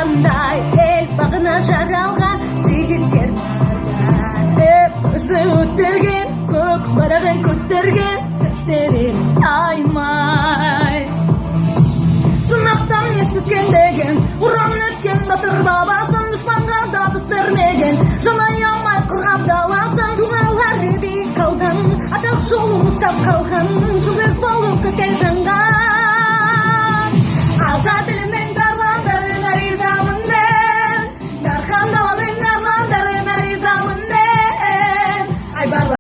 қандай ел бағына жаралған жігіттер бар. Өзі өттерген көк барағын көтерген сәттерін аймай. Сынақтан ес түскен деген ұран өткен батыр бабасын дұшпанға дабыс бермеген жан аямай қорғап даласын тұлғалары биік қалған атақ жолы ұстап қалған жұлдыз болып көктен жанған азат